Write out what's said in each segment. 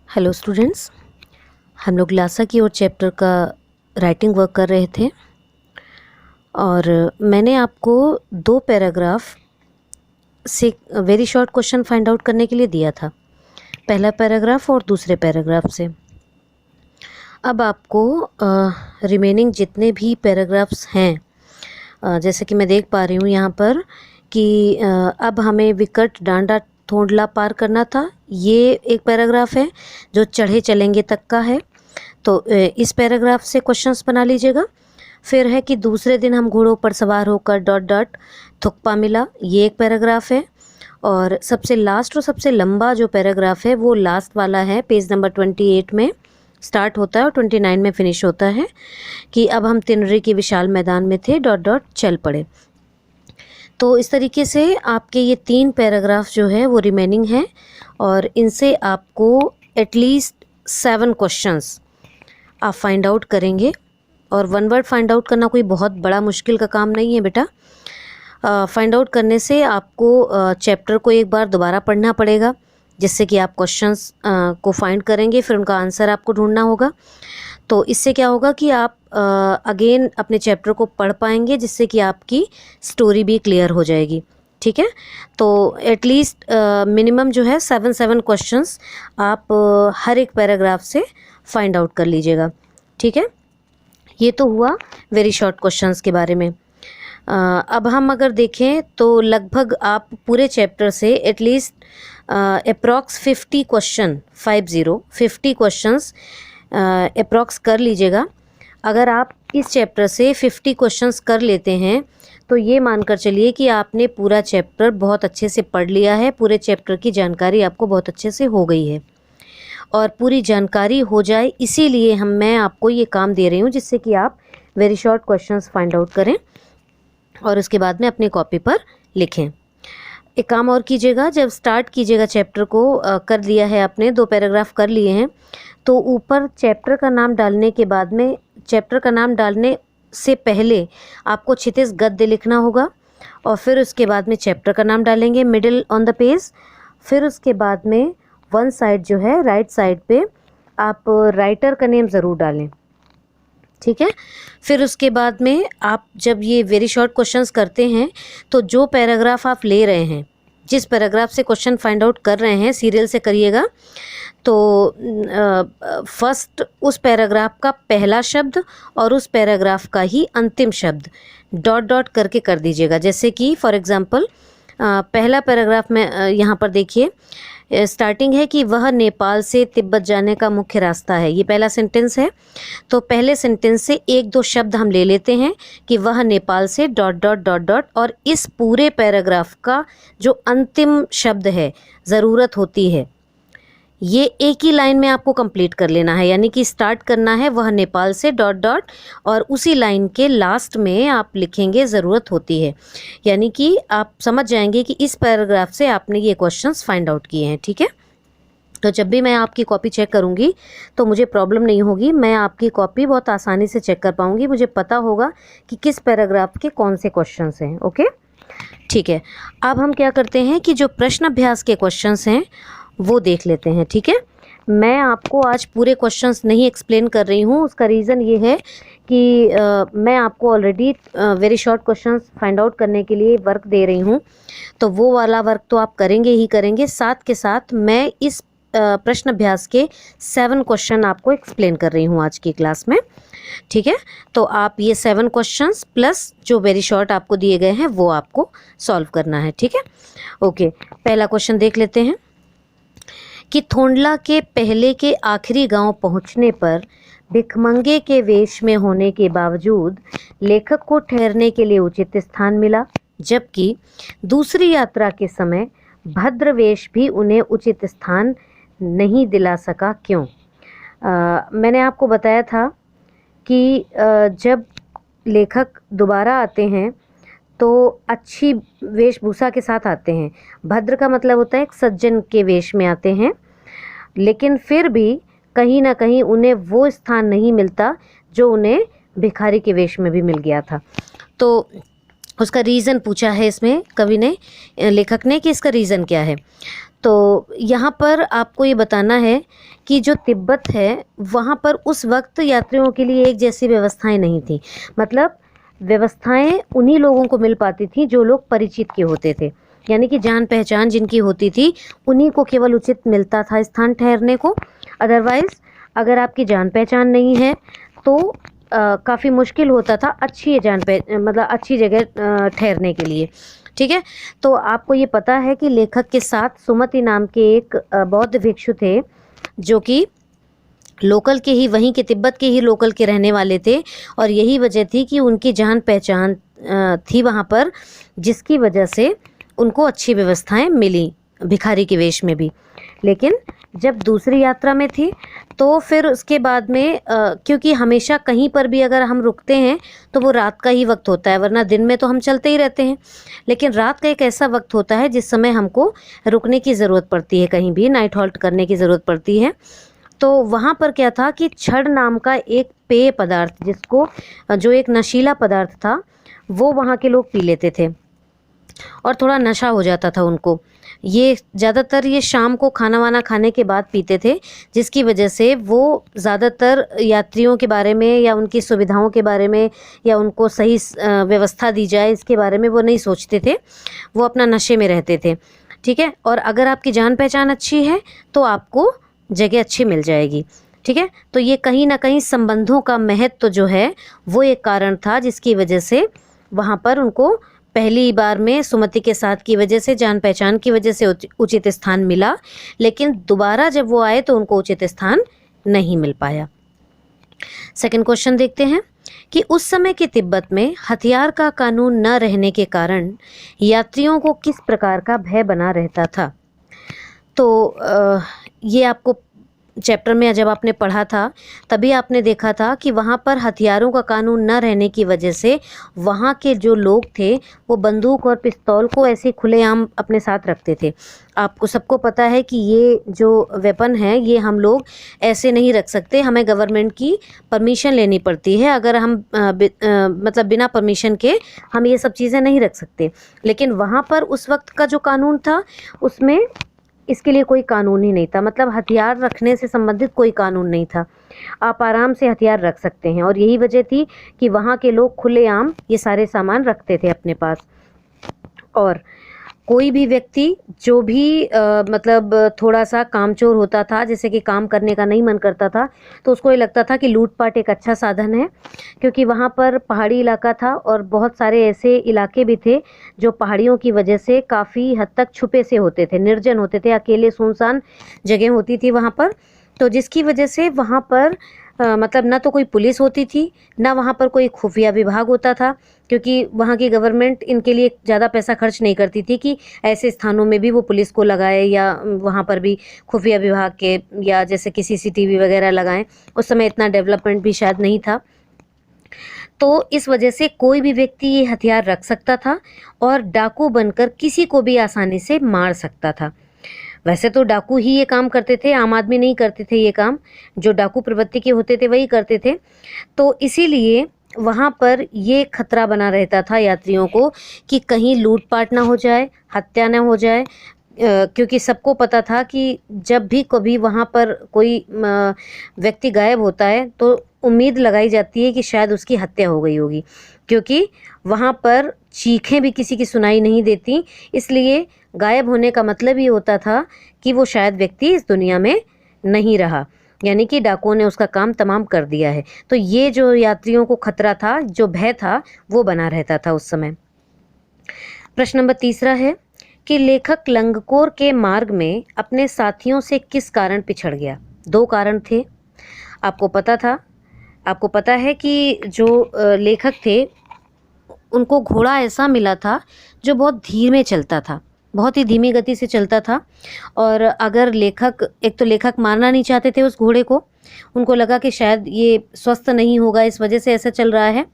Hello students, हम लोग लासा की और चैप्टर का राइटिंग वर्क कर रहे थे और मैंने आपको दो पैराग्राफ से very short question find out करने के लिए दिया था, पहला पैराग्राफ और दूसरे पैराग्राफ से। अब आपको रिमेनिंग जितने भी पैराग्राफ्स हैं, जैसे कि मैं देख पा रही हूँ यहाँ पर कि अब हमें विकट डांडा थोंडला पार करना था। ये एक पैराग्राफ है जो चढ़े चलेंगे तक का है, तो इस पैराग्राफ से क्वेश्चंस बना लीजिएगा। फिर है कि दूसरे दिन हम घोड़ों पर सवार होकर डॉट डॉट थुक्पा मिला, ये एक पैराग्राफ है। और सबसे लास्ट और सबसे लंबा जो पैराग्राफ है वो लास्ट वाला है, पेज नंबर 28 में स्टार्ट होता है और 29 में फिनिश होता है कि अब हम तिनरी के विशाल मैदान में थे डॉट डॉट चल पड़े। तो इस तरीके से आपके ये तीन पैराग्राफ जो है वो रिमेनिंग है और इनसे आपको एटलीस्ट 7 क्वेश्चंस आप फाइंड आउट करेंगे। और वन वर्ड फाइंड आउट करना कोई बहुत बड़ा मुश्किल का काम नहीं है बेटा। फाइंड आउट करने से आपको चैप्टर को एक बार दोबारा पढ़ना पड़ेगा, जिससे कि आप क्वेश्चंस को फाइंड करेंगे, फिर उनका आंसर आपको ढूंढना होगा। तो इससे क्या होगा कि आप अगेन अपने चैप्टर को पढ़ पाएंगे, जिससे कि आपकी स्टोरी भी क्लियर हो जाएगी। ठीक है, तो एटलीस्ट मिनिमम जो है 7 क्वेश्चंस आप हर एक पैराग्राफ से फाइंड आउट कर लीजिएगा। ठीक है, ये तो हुआ वेरी शॉर्ट क्वेश्चंस के बारे में। अब हम अगर देखें तो लगभग आप पूरे चैप्टर से एटलीस्ट अप्रॉक्स 50 क्वेश्चंस अप्रॉक्स कर लीजिएगा। अगर आप इस चैप्टर से 50 क्वेश्चंस कर लेते हैं तो ये मानकर चलिए कि आपने पूरा चैप्टर बहुत अच्छे से पढ़ लिया है, पूरे चैप्टर की जानकारी आपको बहुत अच्छे से हो गई है। और पूरी जानकारी हो जाए इसीलिए मैं आपको ये काम दे रही हूँ, जिससे कि आप very short questions find out करें और उसके बाद में अपनी कॉपी पर लिखें। एक काम और कीजिएगा, जब स्टार्ट कीजिएगा चैप्टर को, कर लिया है आपने, 2 पैराग्राफ कर लिए हैं, तो ऊपर चैप्टर का नाम डालने के बाद में, चैप्टर का नाम डालने से पहले आपको क्षितिज गद्य लिखना होगा और फिर उसके बाद में चैप्टर का नाम डालेंगे मिडिल ऑन द पेज। फिर उसके बाद में वन साइड जो है राइट साइड पे आप राइटर का नेम ज़रूर डालें। ठीक है, फिर उसके बाद में आप जब ये वेरी शॉर्ट क्वेश्चंस करते हैं तो जो पैराग्राफ आप ले रहे हैं, जिस पैराग्राफ से क्वेश्चन फाइंड आउट कर रहे हैं, सीरियल से करिएगा। तो फर्स्ट उस पैराग्राफ का पहला शब्द और उस पैराग्राफ का ही अंतिम शब्द डॉट डॉट करके कर दीजिएगा। जैसे कि फॉर एग्जांपल पहला पैराग्राफ में यहाँ पर देखिए, स्टार्टिंग है कि वह नेपाल से तिब्बत जाने का मुख्य रास्ता है, ये पहला सेंटेंस है। तो पहले सेंटेंस से 1-2 शब्द हम ले लेते हैं कि वह नेपाल से डॉट डॉट डॉट डॉट, और इस पूरे पैराग्राफ का जो अंतिम शब्द है, ज़रूरत होती है, ये एक ही लाइन में आपको कंप्लीट कर लेना है। यानी कि स्टार्ट करना है वह नेपाल से डॉट डॉट और उसी लाइन के लास्ट में आप लिखेंगे ज़रूरत होती है। यानी कि आप समझ जाएंगे कि इस पैराग्राफ से आपने ये क्वेश्चंस फाइंड आउट किए हैं। ठीक है, तो जब भी मैं आपकी कॉपी चेक करूँगी तो मुझे प्रॉब्लम नहीं होगी, मैं आपकी कॉपी बहुत आसानी से चेक कर पाऊँगी, मुझे पता होगा कि किस पैराग्राफ के कौन से क्वेश्चंस हैं। ओके, ठीक है, अब हम क्या करते हैं कि जो प्रश्न अभ्यास के क्वेश्चंस हैं वो देख लेते हैं। ठीक है, मैं आपको आज पूरे क्वेश्चंस नहीं एक्सप्लेन कर रही हूँ, उसका रीज़न ये है कि मैं आपको already very short questions find out करने के लिए वर्क दे रही हूँ, तो वो वाला वर्क तो आप करेंगे ही करेंगे, साथ के साथ मैं इस प्रश्न अभ्यास के 7 क्वेश्चन आपको एक्सप्लेन कर रही हूँ आज की क्लास में। ठीक है, तो आप ये 7 क्वेश्चंस प्लस जो वेरी शॉर्ट आपको दिए गए हैं वो आपको सॉल्व करना है। ठीक है, ओके, पहला क्वेश्चन देख लेते हैं कि थोंडला के पहले के आखिरी गांव पहुंचने पर भिखमंगे के वेश में होने के बावजूद लेखक को ठहरने के लिए उचित स्थान मिला, जबकि दूसरी यात्रा के समय भद्र वेश भी उन्हें उचित स्थान नहीं दिला सका, क्यों? मैंने आपको बताया था कि जब लेखक दोबारा आते हैं तो अच्छी वेशभूषा के साथ आते हैं। भद्र का मतलब होता है एक सज्जन के वेश में आते हैं, लेकिन फिर भी कहीं ना कहीं उन्हें वो स्थान नहीं मिलता जो उन्हें भिखारी के वेश में भी मिल गया था। तो उसका रीज़न पूछा है इसमें कवि ने, लेखक ने, कि इसका रीज़न क्या है। तो यहाँ पर आपको ये बताना है कि जो तिब्बत है वहाँ पर उस वक्त यात्रियों के लिए एक जैसी व्यवस्थाएं नहीं थी। मतलब व्यवस्थाएं उन्हीं लोगों को मिल पाती थी जो लोग परिचित के होते थे, यानी कि जान पहचान जिनकी होती थी उन्हीं को केवल उचित मिलता था स्थान ठहरने को। अदरवाइज अगर आपकी जान पहचान नहीं है तो काफ़ी मुश्किल होता था मतलब अच्छी जगह ठहरने के लिए। ठीक है, तो आपको ये पता है कि लेखक के साथ सुमति नाम के एक बौद्ध भिक्षु थे जो कि लोकल के ही, वहीं के तिब्बत के ही लोकल के रहने वाले थे, और यही वजह थी कि उनकी जान पहचान थी वहाँ पर, जिसकी वजह से उनको अच्छी व्यवस्थाएं मिली भिखारी के वेश में भी। लेकिन जब दूसरी यात्रा में थी तो फिर उसके बाद में क्योंकि हमेशा कहीं पर भी अगर हम रुकते हैं तो वो रात का ही वक्त होता है, वरना दिन में तो हम चलते ही रहते हैं, लेकिन रात का एक ऐसा वक्त होता है जिस समय हमको रुकने की ज़रूरत पड़ती है, कहीं भी नाइट हॉल्ट करने की ज़रूरत पड़ती है। तो वहाँ पर क्या था कि छड़ नाम का एक पेय पदार्थ, जिसको जो एक नशीला पदार्थ था, वो वहाँ के लोग पी लेते थे और थोड़ा नशा हो जाता था उनको। ये ज़्यादातर ये शाम को खाना वाना खाने के बाद पीते थे, जिसकी वजह से वो ज़्यादातर यात्रियों के बारे में या उनकी सुविधाओं के बारे में या उनको सही व्यवस्था दी जाए इसके बारे में वो नहीं सोचते थे, वो अपना नशे में रहते थे। ठीक है, और अगर आपकी जान पहचान अच्छी है तो आपको जगह अच्छी मिल जाएगी। ठीक है, तो ये कहीं ना कहीं संबंधों का महत्व जो है वो एक कारण था जिसकी वजह से वहाँ पर उनको पहली बार में सुमति के साथ की वजह से, जान पहचान की वजह से उचित स्थान मिला, लेकिन दोबारा जब वो आए तो उनको उचित स्थान नहीं मिल पाया। सेकंड क्वेश्चन देखते हैं कि उस समय के तिब्बत में हथियार का कानून न रहने के कारण यात्रियों को किस प्रकार का भय बना रहता था। तो ये आपको चैप्टर में जब आपने पढ़ा था तभी आपने देखा था कि वहाँ पर हथियारों का कानून न रहने की वजह से वहाँ के जो लोग थे वो बंदूक और पिस्तौल को ऐसे खुलेआम अपने साथ रखते थे। आपको सबको पता है कि ये जो वेपन है ये हम लोग ऐसे नहीं रख सकते, हमें गवर्नमेंट की परमिशन लेनी पड़ती है। अगर हम मतलब बिना परमिशन के हम ये सब चीज़ें नहीं रख सकते। लेकिन वहाँ पर उस वक्त का जो कानून था उसमें इसके लिए कोई कानून ही नहीं था, मतलब हथियार रखने से संबंधित कोई कानून नहीं था। आप आराम से हथियार रख सकते हैं, और यही वजह थी कि वहाँ के लोग खुलेआम ये सारे सामान रखते थे अपने पास। और कोई भी व्यक्ति जो भी मतलब थोड़ा सा कामचोर होता था, जैसे कि काम करने का नहीं मन करता था, तो उसको ये लगता था कि लूटपाट एक अच्छा साधन है, क्योंकि वहाँ पर पहाड़ी इलाका था और बहुत सारे ऐसे इलाके भी थे जो पहाड़ियों की वजह से काफ़ी हद तक छुपे से होते थे, निर्जन होते थे, अकेले सुनसान जगह होती थी वहाँ पर। तो जिसकी वजह से वहाँ पर मतलब ना तो कोई पुलिस होती थी, ना वहाँ पर कोई खुफिया विभाग होता था, क्योंकि वहाँ की गवर्नमेंट इनके लिए ज़्यादा पैसा खर्च नहीं करती थी कि ऐसे स्थानों में भी वो पुलिस को लगाए या वहाँ पर भी खुफिया विभाग के या जैसे कि सीसीटीवी वगैरह लगाएं। उस समय इतना डेवलपमेंट भी शायद नहीं था। तो इस वजह से कोई भी व्यक्ति ये हथियार रख सकता था और डाकू बनकर किसी को भी आसानी से मार सकता था। वैसे तो डाकू ही ये काम करते थे, आम आदमी नहीं करते थे ये काम, जो डाकू प्रवृत्ति के होते थे वही करते थे। तो इसीलिए वहाँ पर ये खतरा बना रहता था यात्रियों को कि कहीं लूटपाट ना हो जाए, हत्या ना हो जाए, क्योंकि सबको पता था कि जब भी कभी वहाँ पर कोई व्यक्ति गायब होता है तो उम्मीद लगाई जाती है कि शायद उसकी हत्या हो गई होगी, क्योंकि वहाँ पर चीखें भी किसी की सुनाई नहीं देती। इसलिए गायब होने का मतलब ये होता था कि वो शायद व्यक्ति इस दुनिया में नहीं रहा, यानी कि डाकुओं ने उसका काम तमाम कर दिया है। तो ये जो यात्रियों को खतरा था, जो भय था, वो बना रहता था उस समय। प्रश्न नंबर 3 है कि लेखक लंगकोर के मार्ग में अपने साथियों से किस कारण पिछड़ गया। 2 कारण थे, आपको पता था। आपको पता है कि जो लेखक थे उनको घोड़ा ऐसा मिला था जो बहुत धीमे चलता था, बहुत ही धीमी गति से चलता था। और अगर लेखक, एक तो लेखक मारना नहीं चाहते थे उस घोड़े को, उनको लगा कि शायद ये स्वस्थ नहीं होगा, इस वजह से ऐसा चल रहा है।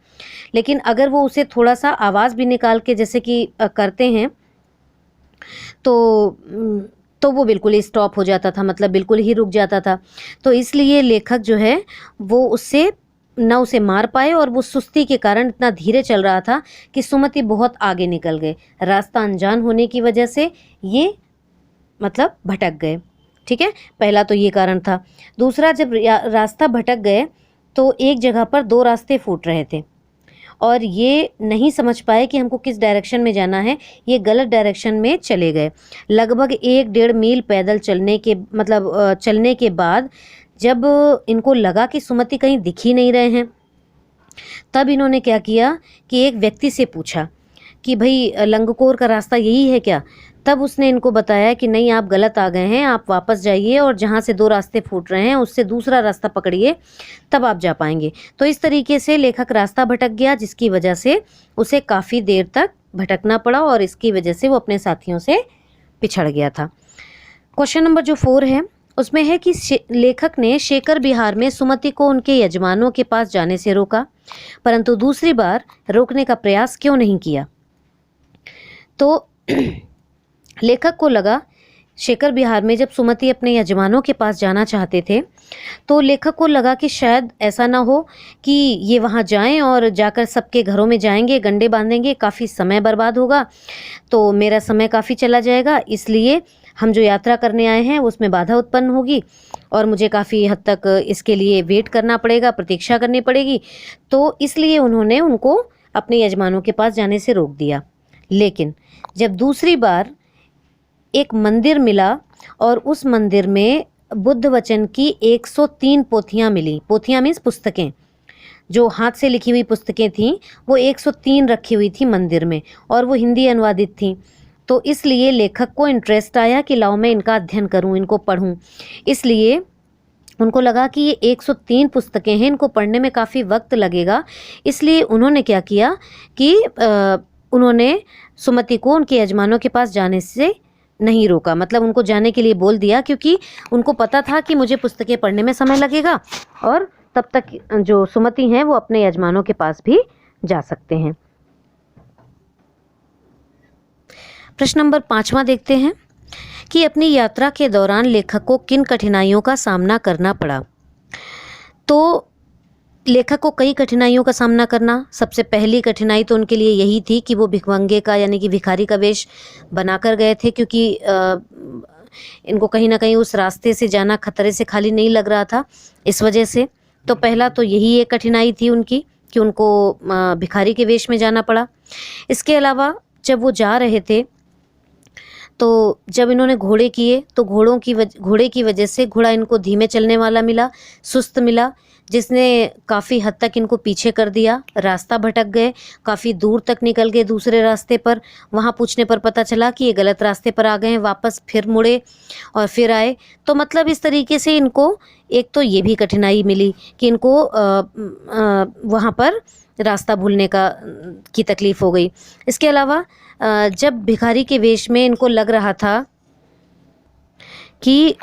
लेकिन अगर वो उसे थोड़ा सा आवाज़ भी निकाल के जैसे कि करते हैं तो वो बिल्कुल ही स्टॉप हो जाता था, मतलब बिल्कुल ही रुक जाता था। तो इसलिए लेखक जो है वो उससे ना उसे मार पाए, और वो सुस्ती के कारण इतना धीरे चल रहा था कि सुमति बहुत आगे निकल गए। रास्ता अनजान होने की वजह से ये मतलब भटक गए। ठीक है, पहला तो ये कारण था। दूसरा, जब रास्ता भटक गए तो एक जगह पर दो रास्ते फूट रहे थे और ये नहीं समझ पाए कि हमको किस डायरेक्शन में जाना है, ये गलत डायरेक्शन में चले गए। लगभग 1-1.5 मील पैदल चलने के बाद जब इनको लगा कि सुमति कहीं दिख ही नहीं रहे हैं, तब इन्होंने क्या किया कि एक व्यक्ति से पूछा कि भाई लंगकोर का रास्ता यही है क्या? तब उसने इनको बताया कि नहीं, आप गलत आ गए हैं, आप वापस जाइए और जहाँ से दो रास्ते फूट रहे हैं उससे दूसरा रास्ता पकड़िए, तब आप जा पाएंगे। तो इस तरीके से लेखक रास्ता भटक गया, जिसकी वजह से उसे काफ़ी देर तक भटकना पड़ा और इसकी वजह से वो अपने साथियों से पिछड़ गया था। क्वेश्चन नंबर जो 4 है उसमें है कि लेखक ने शेखर विहार में सुमति को उनके यजमानों के पास जाने से रोका, परंतु दूसरी बार रोकने का प्रयास क्यों नहीं किया? तो लेखक को लगा, शेखर विहार में जब सुमति अपने यजमानों के पास जाना चाहते थे तो लेखक को लगा कि शायद ऐसा ना हो कि ये वहाँ जाएं और जाकर सबके घरों में जाएंगे, गंडे बांधेंगे, काफ़ी समय बर्बाद होगा, तो मेरा समय काफ़ी चला जाएगा, इसलिए हम जो यात्रा करने आए हैं उसमें बाधा उत्पन्न होगी और मुझे काफ़ी हद तक इसके लिए वेट करना पड़ेगा, प्रतीक्षा करनी पड़ेगी। तो इसलिए उन्होंने उनको अपने यजमानों के पास जाने से रोक दिया। लेकिन जब दूसरी बार एक मंदिर मिला और उस मंदिर में बुद्ध वचन की 103 पोथियाँ मिली। पोथियाँ मीन्स पुस्तकें, जो हाथ से लिखी हुई पुस्तकें थीं, वो 103 रखी हुई थी मंदिर में और वो हिंदी अनुवादित थी। तो इसलिए लेखक को इंटरेस्ट आया कि लाओ मैं इनका अध्ययन करूं, इनको पढूं। इसलिए उनको लगा कि ये 103 पुस्तकें हैं, इनको पढ़ने में काफ़ी वक्त लगेगा, इसलिए उन्होंने क्या किया कि उन्होंने सुमति को उनके यजमानों के पास जाने से नहीं रोका, मतलब उनको जाने के लिए बोल दिया, क्योंकि उनको पता था कि मुझे पुस्तकें पढ़ने में समय लगेगा और तब तक जो सुमति हैं वो अपने यजमानों के पास भी जा सकते हैं। प्रश्न नंबर 5वां देखते हैं कि अपनी यात्रा के दौरान लेखक को किन कठिनाइयों का सामना करना पड़ा। तो लेखक को कई कठिनाइयों का सामना करना, सबसे पहली कठिनाई तो उनके लिए यही थी कि वो भिखमंगे का यानी कि भिखारी का वेश बनाकर गए थे, क्योंकि इनको कहीं ना कहीं उस रास्ते से जाना खतरे से खाली नहीं लग रहा था, इस वजह से। तो पहला तो यही एक कठिनाई थी उनकी कि उनको भिखारी के वेश में जाना पड़ा। इसके अलावा जब वो जा रहे थे तो जब इन्होंने घोड़े किए तो घोड़े की वजह से घोड़ा इनको धीमे चलने वाला मिला, सुस्त मिला, जिसने काफ़ी हद तक इनको पीछे कर दिया। रास्ता भटक गए, काफ़ी दूर तक निकल गए दूसरे रास्ते पर। वहाँ पूछने पर पता चला कि ये गलत रास्ते पर आ गए हैं, वापस फिर मुड़े और फिर आए। तो मतलब इस तरीके से इनको एक तो ये भी कठिनाई मिली कि इनको वहाँ पर रास्ता भूलने की तकलीफ़ हो गई। इसके अलावा जब भिखारी के वेश में इनको लग रहा था कि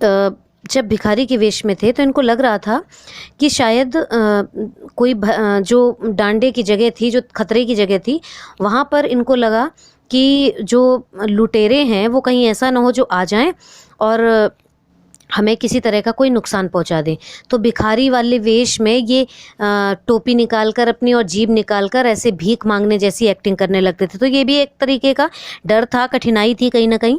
जब भिखारी के वेश में थे तो इनको लग रहा था कि शायद कोई जो डांडे की जगह थी, जो खतरे की जगह थी, वहाँ पर इनको लगा कि जो लुटेरे हैं वो कहीं ऐसा ना हो जो आ जाएं और हमें किसी तरह का कोई नुकसान पहुंचा दें। तो भिखारी वाले वेश में ये टोपी निकालकर अपनी और जीभ निकालकर ऐसे भीख मांगने जैसी एक्टिंग करने लगते थे। तो ये भी एक तरीके का डर था, कठिनाई थी कहीं ना कहीं।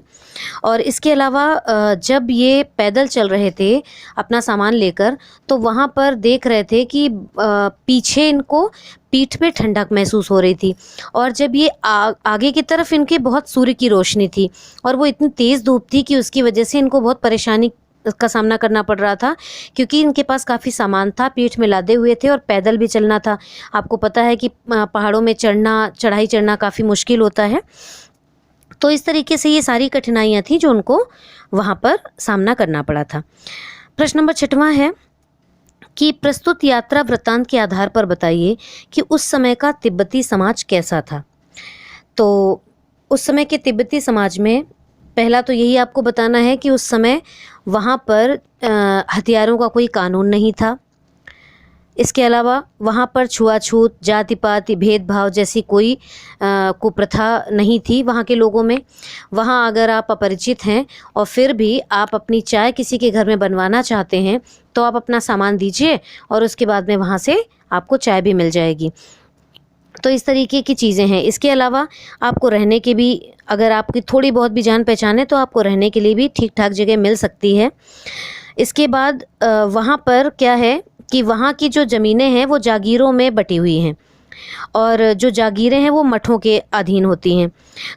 और इसके अलावा जब ये पैदल चल रहे थे अपना सामान लेकर, तो वहाँ पर देख रहे थे कि पीछे इनको पीठ पे ठंडक महसूस हो रही थी और जब ये आगे की तरफ इनके बहुत सूर्य की रोशनी थी और वो इतनी तेज़ धूप थी कि उसकी वजह से इनको बहुत परेशानी का सामना करना पड़ रहा था, क्योंकि इनके पास काफ़ी सामान था, पीठ में लादे हुए थे और पैदल भी चलना था। आपको पता है कि पहाड़ों में चढ़ाई चढ़ना काफ़ी मुश्किल होता है। तो इस तरीके से ये सारी कठिनाइयाँ थी जो उनको वहाँ पर सामना करना पड़ा था। प्रश्न नंबर 6वां है कि प्रस्तुत यात्रा वृत्तांत के आधार पर बताइए कि उस समय का तिब्बती समाज कैसा था। तो उस समय के तिब्बती समाज में पहला तो यही आपको बताना है कि उस समय वहाँ पर हथियारों का कोई कानून नहीं था। इसके अलावा वहाँ पर छुआछूत, जाति पाति, भेदभाव जैसी कोई कुप्रथा नहीं थी वहाँ के लोगों में। वहाँ अगर आप अपरिचित हैं और फिर भी आप अपनी चाय किसी के घर में बनवाना चाहते हैं तो आप अपना सामान दीजिए और उसके बाद में वहाँ से आपको चाय भी मिल जाएगी। तो इस तरीके की चीज़ें हैं। इसके अलावा आपको रहने के भी, अगर आपकी थोड़ी बहुत भी जान पहचान है तो आपको रहने के लिए भी ठीक ठाक जगह मिल सकती है। इसके बाद वहाँ पर क्या है कि वहाँ की जो ज़मीनें हैं वो जागीरों में बटी हुई हैं, और जो जागीरें हैं वो मठों के अधीन होती हैं।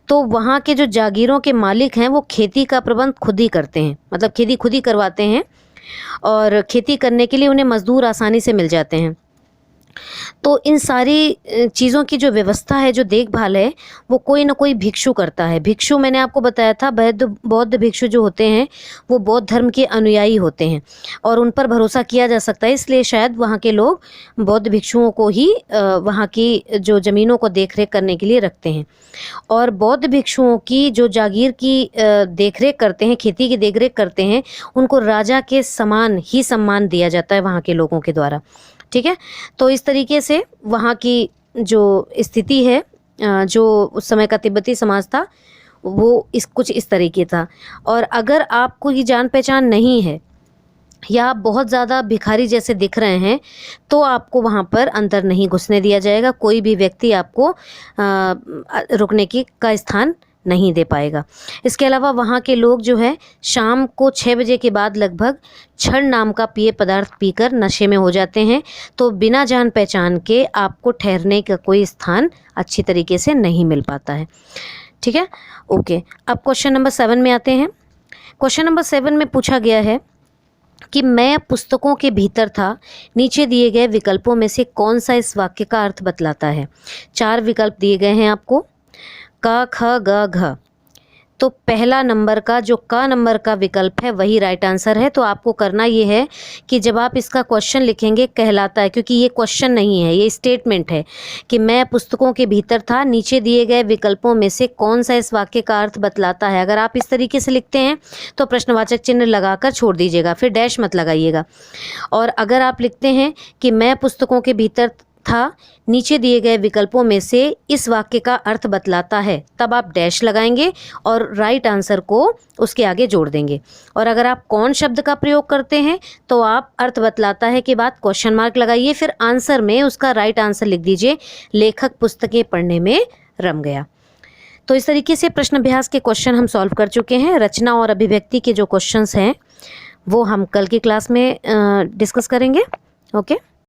तो वहाँ के जो जागीरों के मालिक हैं वो खेती का प्रबंध खुद ही करते हैं, मतलब खेती खुद ही करवाते हैं, और खेती करने के लिए उन्हें मज़दूर आसानी से मिल जाते हैं। तो इन सारी चीज़ों की जो व्यवस्था है, जो देखभाल है, वो कोई ना कोई भिक्षु करता है। भिक्षु मैंने आपको बताया था, बौद्ध भिक्षु जो होते हैं वो बौद्ध धर्म के अनुयायी होते हैं और उन पर भरोसा किया जा सकता है, इसलिए शायद वहाँ के लोग बौद्ध भिक्षुओं को ही वहाँ की जो ज़मीनों को देख रेख करने के लिए रखते हैं। और बौद्ध भिक्षुओं की जो जागीर की देख रेख करते हैं, खेती की देख रेख करते हैं, उनको राजा के समान ही सम्मान दिया जाता है वहाँ के लोगों के द्वारा। ठीक है, तो इस तरीके से वहाँ की जो स्थिति है, जो उस समय का तिब्बती समाज था वो कुछ इस तरीके था। और अगर आपको ये जान पहचान नहीं है या आप बहुत ज़्यादा भिखारी जैसे दिख रहे हैं तो आपको वहाँ पर अंदर नहीं घुसने दिया जाएगा। कोई भी व्यक्ति आपको रुकने का स्थान नहीं दे पाएगा। इसके अलावा वहाँ के लोग जो है शाम को 6 बजे के बाद लगभग छड़ नाम का पेय पदार्थ पीकर नशे में हो जाते हैं। तो बिना जान पहचान के आपको ठहरने का कोई स्थान अच्छी तरीके से नहीं मिल पाता है। ठीक है, ओके। अब क्वेश्चन नंबर 7 में आते हैं। क्वेश्चन नंबर 7 में पूछा गया है कि मैं पुस्तकों के भीतर था, नीचे दिए गए विकल्पों में से कौन सा इस वाक्य का अर्थ बतलाता है। 4 विकल्प दिए गए हैं आपको, क ख ग घ। तो पहला नंबर का जो क नंबर का विकल्प है वही राइट आंसर है। तो आपको करना ये है कि जब आप इसका क्वेश्चन लिखेंगे, कहलाता है, क्योंकि ये क्वेश्चन नहीं है, ये स्टेटमेंट है कि मैं पुस्तकों के भीतर था, नीचे दिए गए विकल्पों में से कौन सा इस वाक्य का अर्थ बतलाता है। अगर आप इस तरीके से लिखते हैं तो प्रश्नवाचक चिन्ह लगाकर छोड़ दीजिएगा, फिर डैश मत लगाइएगा। और अगर आप लिखते हैं कि मैं पुस्तकों के भीतर था, नीचे दिए गए विकल्पों में से इस वाक्य का अर्थ बतलाता है, तब आप डैश लगाएंगे और राइट आंसर को उसके आगे जोड़ देंगे। और अगर आप कौन शब्द का प्रयोग करते हैं तो आप अर्थ बतलाता है के बाद क्वेश्चन मार्क लगाइए, फिर आंसर में उसका राइट आंसर लिख दीजिए, लेखक पुस्तकें पढ़ने में रम गया। तो इस तरीके से प्रश्न अभ्यास के क्वेश्चन हम सॉल्व कर चुके हैं। रचना और अभिव्यक्ति के जो क्वेश्चंस हैं वो हम कल की क्लास में डिस्कस करेंगे। ओके।